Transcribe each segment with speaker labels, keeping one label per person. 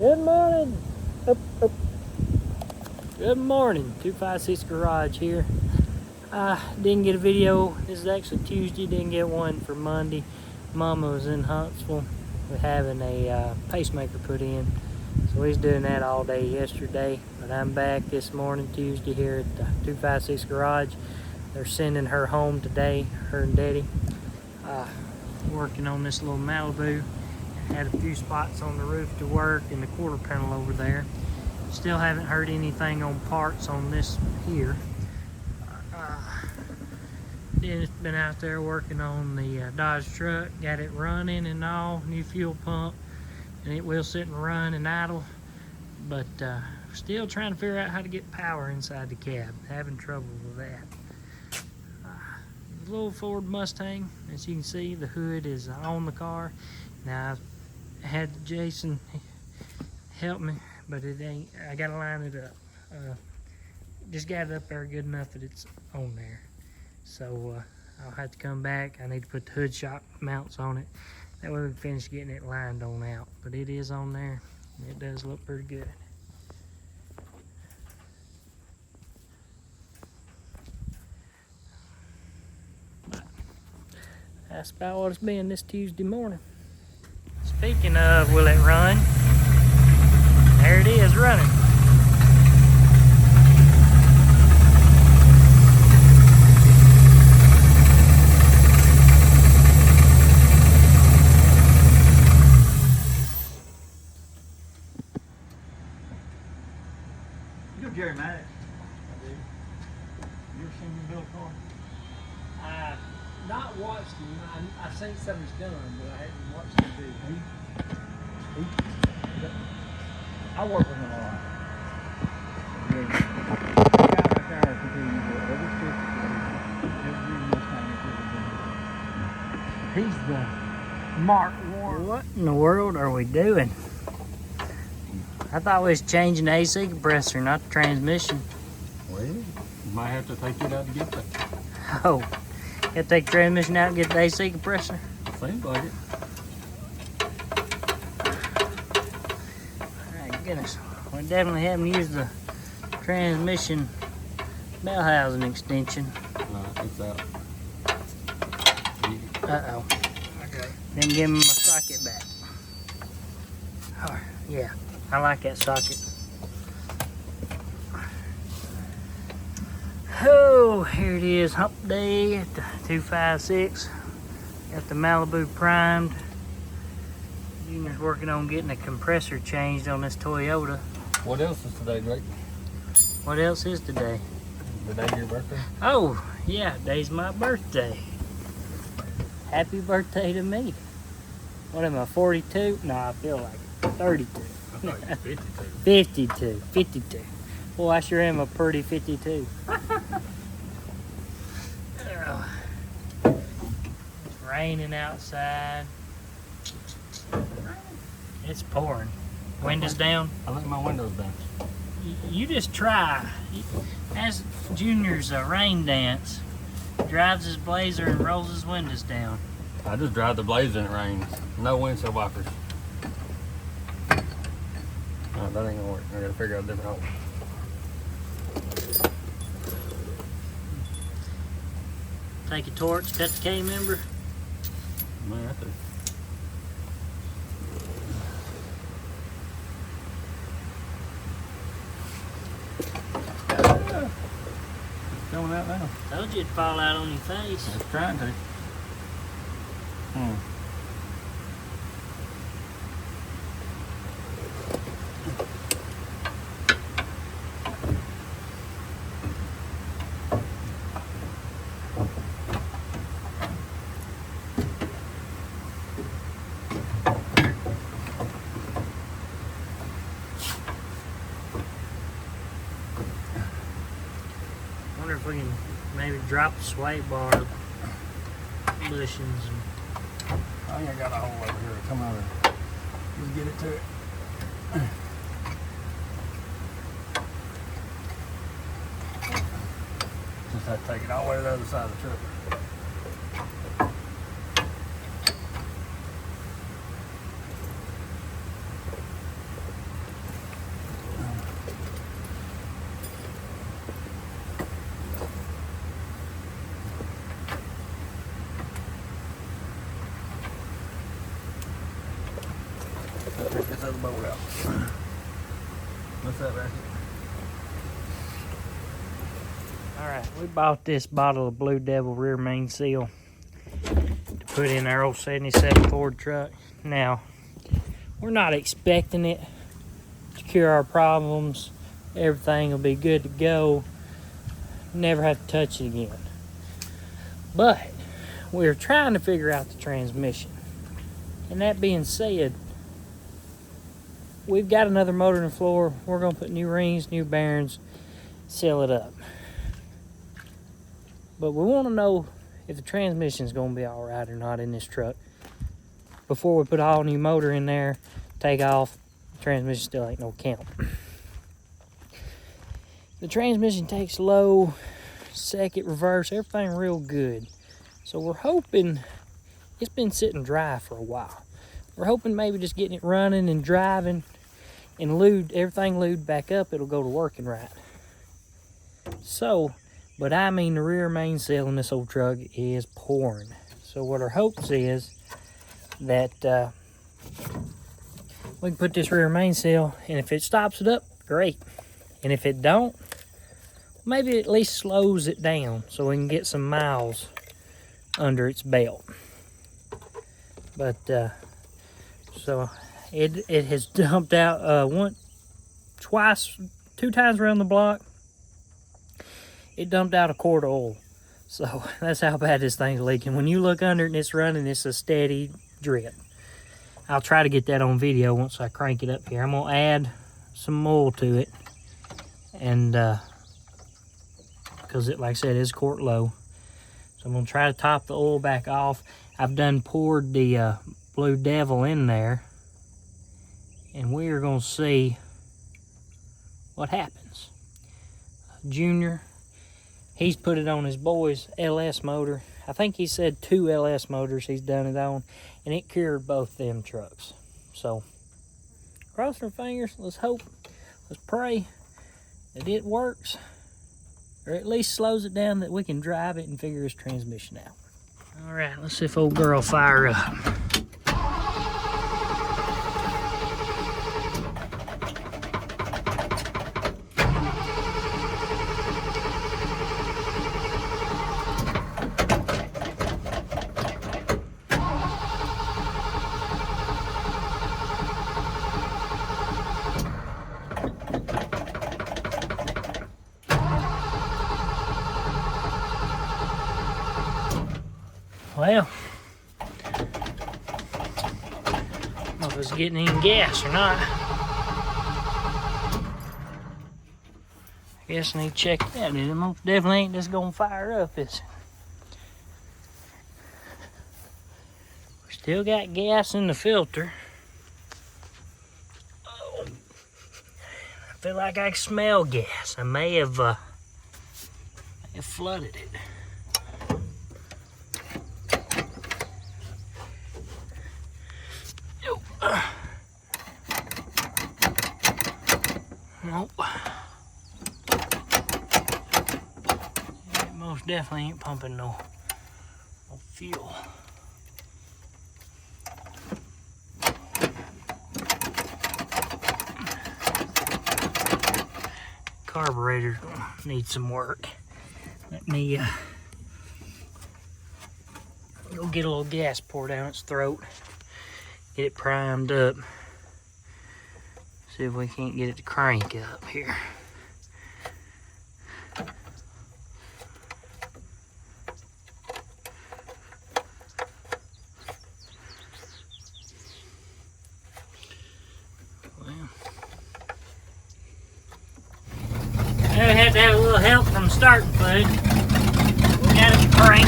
Speaker 1: Good morning. Up. Good morning. 256 Garage here. Didn't get a video. This is actually Tuesday. Didn't get one for Monday. Mama was in Huntsville with having a pacemaker put in. So we was doing that all day yesterday. But I'm back this morning, Tuesday, here at 256 Garage. They're sending her home today, her and Daddy. Working on this little Malibu. Had a few spots on the roof to work and the quarter panel over there. Still haven't heard anything on parts on this here. Dennis been out there working on the Dodge truck, got it running and all, new fuel pump, and it will sit and run and idle, but still trying to figure out how to get power inside the cab. Having trouble with that. The little Ford Mustang, as you can see, the hood is on the car. Now I've had Jason help me, but it ain't. I gotta line it up. Just got it up there good enough that it's on there. So I'll have to come back. I need to put the hood shock mounts on it. That way we can finish getting it lined on out. But it is on there. And it does look pretty good. But that's about what it's been this Tuesday morning. Speaking of, will it run? There it is, running.
Speaker 2: You know Jerry Maddox? I do. You ever seen him build a car?
Speaker 1: I've not watched him. I've seen some he's done, but I haven't watched him do.
Speaker 2: I work with him a lot. The guy right there can tell you that every stick he's the Mark Warren.
Speaker 1: What in the world are we doing? I thought we was changing the AC compressor, not the transmission.
Speaker 2: Well, you might have to take it out to get that.
Speaker 1: Oh, you have to take the transmission out and get the AC compressor?
Speaker 2: Seems like it.
Speaker 1: My goodness, we definitely haven't used the transmission bell housing extension.
Speaker 2: It's out.
Speaker 1: Uh-oh.
Speaker 2: Okay.
Speaker 1: Then give me my socket back. Oh, yeah, I like that socket. Oh, here it is, hump day at the 256. Got the Malibu primed. Junior's working on getting a compressor changed on this Toyota.
Speaker 2: What else is today, Drake?
Speaker 1: What else is today?
Speaker 2: The day of your birthday?
Speaker 1: Oh, yeah, today's my birthday. Happy birthday to me. What am I, 42? No, I feel like it. 32.
Speaker 2: I thought you were
Speaker 1: 52. 52. Boy, I sure am a pretty 52. It's raining outside. It's pouring. Windows down.
Speaker 2: I think my window's down.
Speaker 1: You just try. As Junior's rain dance, drives his Blazer and rolls his windows down.
Speaker 2: I just drive the Blazer and it rains. No windshield wipers. Oh, that ain't gonna work. I gotta figure out a different hole.
Speaker 1: Take a torch, cut the K-member.
Speaker 2: Man, right there. It's going out now.
Speaker 1: Told you it'd fall out on your face.
Speaker 2: It's trying to.
Speaker 1: Wonder if we can maybe drop a sway bar bushings.
Speaker 2: I think I got a hole over here to come out of. Let's get it to it. Just have to take it all the way to the other side of the truck. bolt out. What's up, Ratchet?
Speaker 1: Alright, we bought this bottle of Blue Devil rear main seal to put in our old 77 Ford truck. Now, we're not expecting it to cure our problems. Everything will be good to go. Never have to touch it again. But we're trying to figure out the transmission. And that being said, we've got another motor in the floor. We're going to put new rings, new bearings, seal it up. But we want to know if the transmission is going to be all right or not in this truck before we put all new motor in there, take off. The transmission still ain't no count. The transmission takes low, second, reverse, everything real good. So we're hoping, it's been sitting dry for a while. We're hoping maybe just getting it running and driving and everything lubed back up, it'll go to working right. So, but I mean the rear main seal in this old truck is pouring. So what our hopes is that we can put this rear main seal, and if it stops it up, great. And if it don't, maybe it at least slows it down so we can get some miles under its belt. But so it has dumped out two times around the block. It dumped out a quart of oil. So that's how bad this thing's leaking. When you look under it and it's running, it's a steady drip. I'll try to get that on video once I crank it up here. I'm gonna add some oil to it, and because it, like I said, is quart low. So I'm gonna try to top the oil back off. I've done poured the Blue Devil in there, and we are gonna see what happens. Junior, he's put it on his boy's LS motor. I think he said 2 LS motors he's done it on, and it cured both them trucks. So cross our fingers, let's hope, let's pray that it works, or at least slows it down that we can drive it and figure his transmission out. All right, let's see if old girl fire up. Well, I don't know if it's getting any gas or not. I guess I need to check that. It most definitely ain't just gonna fire up, is it? We still got gas in the filter. Oh, I feel like I can smell gas. I may have flooded it. Nope. It most definitely ain't pumping no fuel. Carburetor's gonna need some work. Let me go get a little gas poured down its throat. Get it primed up. See if we can't get it to crank up here. Well, we had to have a little help from starting fluid. We got it to crank.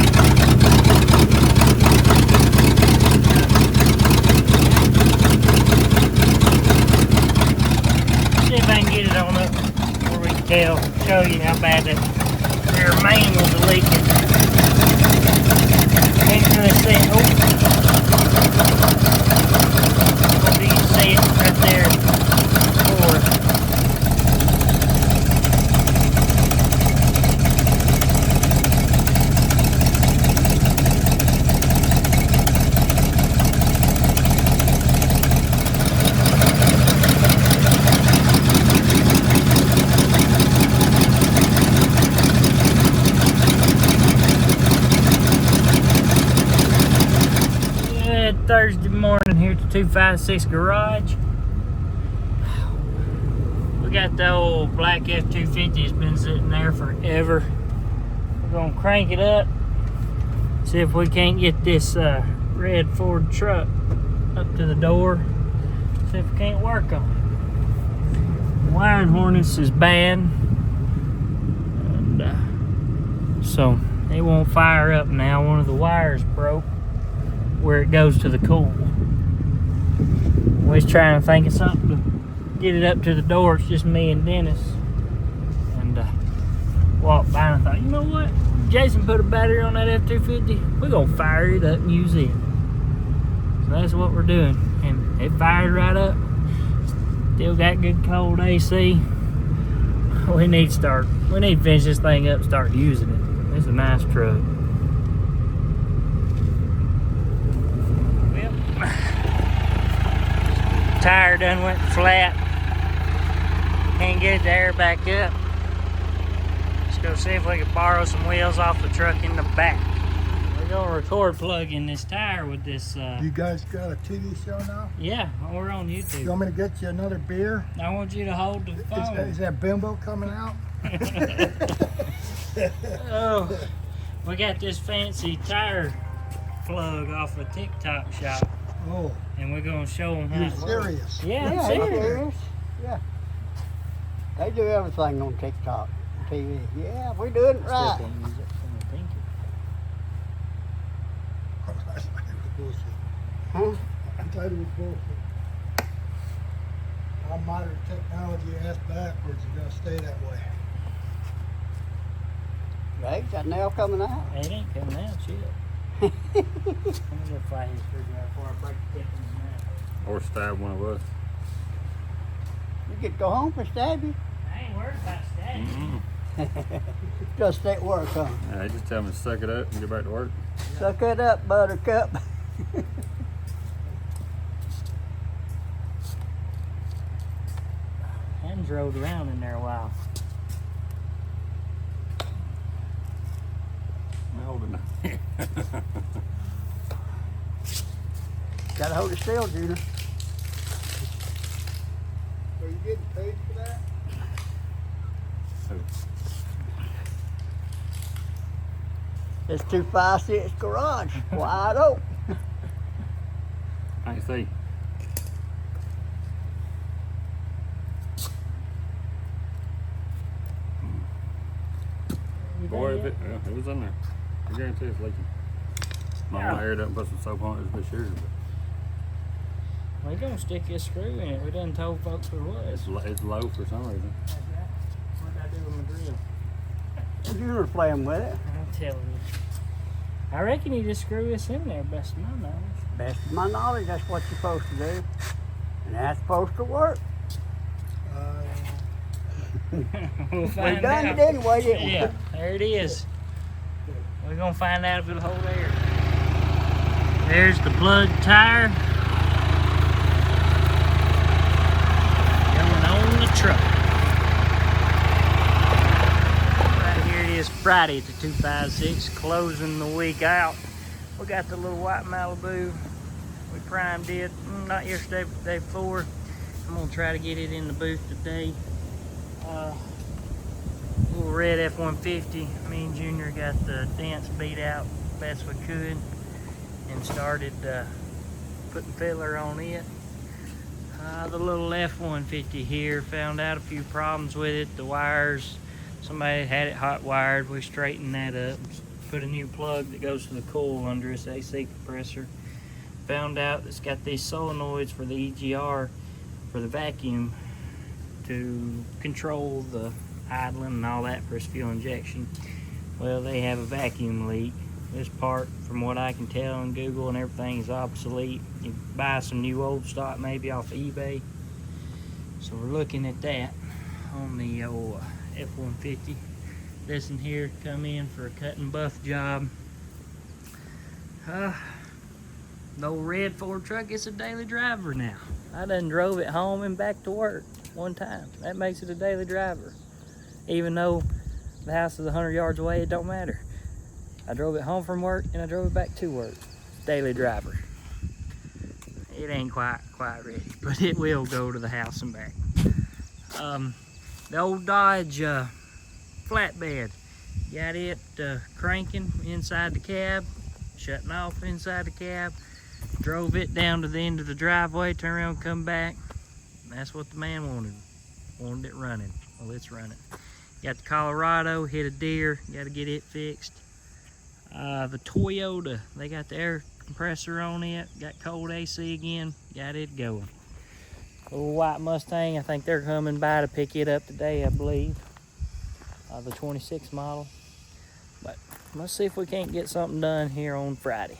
Speaker 1: See if I can get it on up where we can show you how bad that rear main was leaking. Can't really see it. Oh, maybe you can see it right there. Forward. Thursday morning here at the 256 garage. We got the old black F-250. It's been sitting there forever. We're gonna crank it up, see if we can't get this red Ford truck up to the door, see if we can't work on it. The wiring harness is bad, and so it won't fire up now. One of the wires broke where it goes to the cool. We're trying to think of something to get it up to the door. It's just me and Dennis, and walked by and I thought, you know what, Jason put a battery on that F-250, we're gonna fire it up and use it. So that's what we're doing, and it fired right up. Still got good cold AC. We need to finish this thing up and start using it. It's a nice truck. Yep. Tire done went flat. Can't get the air back up. Let's go see if we can borrow some wheels off the truck in the back. We're gonna record plugging this tire with this.
Speaker 3: You guys got a TV show now?
Speaker 1: Yeah, we're on YouTube.
Speaker 3: You want me to get you another beer?
Speaker 1: I want you to hold the phone.
Speaker 3: Is that Bimbo coming out?
Speaker 1: Oh, we got this fancy tire plug off a TikTok shop,
Speaker 3: Oh,
Speaker 1: and we're gonna show them how
Speaker 3: you're
Speaker 1: it works.
Speaker 3: serious?
Speaker 1: Yeah, I'm
Speaker 4: Yeah,
Speaker 1: serious.
Speaker 4: serious. Yeah. They do everything on TikTok, TV. Yeah, we're doing it right.
Speaker 1: Still can't use it for my pinky.
Speaker 3: I thought it was bullshit.
Speaker 4: Huh?
Speaker 3: I thought it was bullshit. Our modern technology ass backwards is gonna stay that way.
Speaker 4: Right, that nail coming out.
Speaker 1: It ain't coming out, shit. I'm gonna fly his screwdriver before I break the tip in his mouth.
Speaker 5: Or stab one of us.
Speaker 4: You get to go home for stab you.
Speaker 1: I ain't worried about stabbing.
Speaker 4: Just at work, huh?
Speaker 5: Yeah, they just tell me to suck it up and get back to work.
Speaker 4: Suck it up, buttercup.
Speaker 1: Hands rode around in there a while.
Speaker 5: No, but no.
Speaker 4: Gotta hold it still, Junior.
Speaker 3: Are you getting paid for that?
Speaker 4: It's 256 garage, wide open.
Speaker 5: I see.
Speaker 1: You done
Speaker 5: Boy,
Speaker 1: yet?
Speaker 5: it was in there. I guarantee it's leaking. Might want to air it up and put some soap on it just be sure. But
Speaker 1: We gonna stick this screw in it. We done told folks where it was.
Speaker 5: it's low for some reason.
Speaker 1: What did I do with my drill?
Speaker 4: Junior's playing with it.
Speaker 1: I'm telling you. I reckon you just screw this in there, best of my knowledge.
Speaker 4: Best of my knowledge, that's what you're supposed to do. And that's supposed to work.
Speaker 1: We'll
Speaker 4: We
Speaker 1: find
Speaker 4: done
Speaker 1: out.
Speaker 4: it anyway, didn't we?
Speaker 1: Yeah, there it is. We're gonna find out if it'll hold air. There's the plug tire. Going on the truck. Right here it is, Friday at the 256, closing the week out. We got the little white Malibu. We primed it, not yesterday, but the day before. I'm gonna try to get it in the booth today. Little red F-150. Me and Junior got the dents beat out best we could and started putting filler on it. The little F-150 here, found out a few problems with it. The wires, somebody had it hot wired. We straightened that up, put a new plug that goes to the coil under its AC compressor. Found out it's got these solenoids for the EGR for the vacuum to control the idling and all that for its fuel injection. Well, they have a vacuum leak. This part, from what I can tell on Google and everything, is obsolete. You buy some new old stock maybe off eBay. So we're looking at that on the old F-150. This in here come in for a cut and buff job. The old red Ford truck is a daily driver now. I done drove it home and back to work one time. That makes it a daily driver. Even though the house is 100 yards away, it don't matter. I drove it home from work and I drove it back to work. Daily driver. It ain't quite ready, but it will go to the house and back. The old Dodge flatbed, got it cranking inside the cab, shutting off inside the cab, drove it down to the end of the driveway, turn around, come back. And that's what the man wanted it running. Well, it's running. Got the Colorado, hit a deer, got to get it fixed. The Toyota, they got the air compressor on it, got cold AC again, got it going. Little white Mustang, I think they're coming by to pick it up today, I believe. The 26 model. But let's see if we can't get something done here on Friday.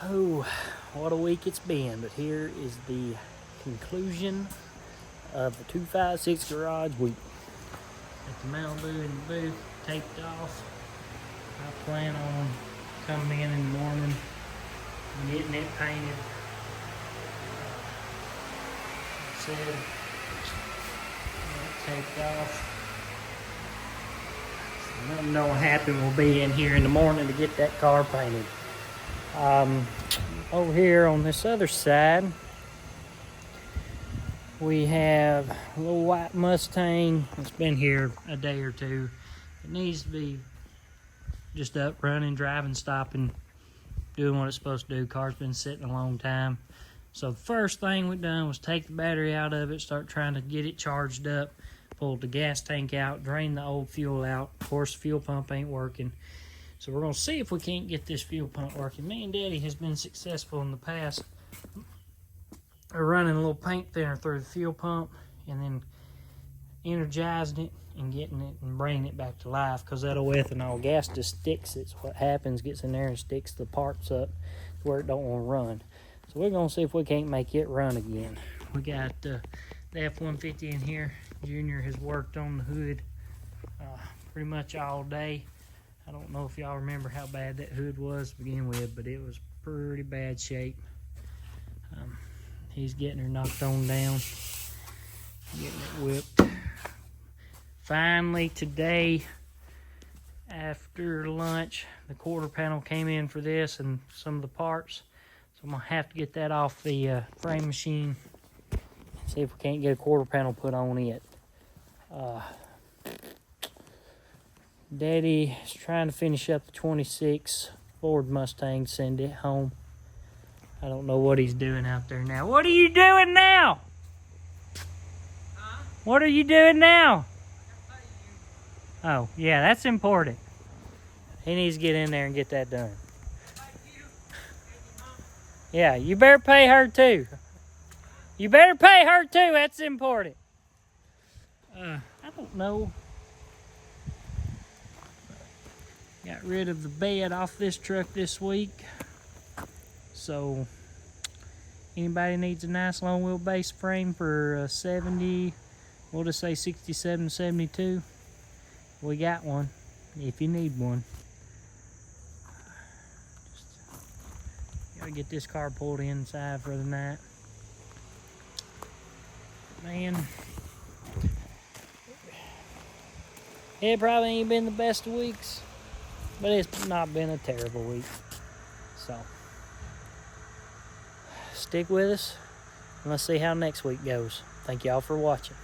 Speaker 1: Oh, what a week it's been, but here is the conclusion of the 256 garage week. Got the Malibu in the booth taped off. I plan on coming in the morning and getting it painted. Like I said, taped off. So nothing don't happen will be in here in the morning to get that car painted. Over here on this other side, we have a little white Mustang. It's been here a day or two. It needs to be just up, running, driving, stopping, doing what it's supposed to do. Car's been sitting a long time. So the first thing we done was take the battery out of it, start trying to get it charged up, pull the gas tank out, drain the old fuel out. Of course, the fuel pump ain't working. So we're gonna see if we can't get this fuel pump working. Me and Daddy has been successful in the past running a little paint thinner through the fuel pump and then energizing it and getting it and bringing it back to life, because that old ethanol gas just sticks. It's what happens, gets in there and sticks the parts up to where it don't want to run. So we're gonna see if we can't make it run again. We got the F-150 in here. Junior has worked on the hood pretty much all day. I don't know if y'all remember how bad that hood was to begin with, but it was pretty bad shape. He's getting her knocked on down, getting it whipped. Finally today, after lunch, the quarter panel came in for this and some of the parts. So I'm gonna have to get that off the frame machine and see if we can't get a quarter panel put on it. Daddy is trying to finish up the 26 Ford Mustang, send it home. I don't know what he's doing out there now. What are you doing now? Huh? What are you doing now? Oh, yeah, that's important. He needs to get in there and get that done. Yeah, you better pay her too. You better pay her too, that's important. I don't know. Got rid of the bed off this truck this week. So, anybody needs a nice long wheelbase frame for 70, we'll just say 67, 72. We got one, if you need one. Just gotta get this car pulled inside for the night. Man, it probably ain't been the best of weeks, but it's not been a terrible week. So, stick with us and let's see how next week goes. Thank y'all for watching.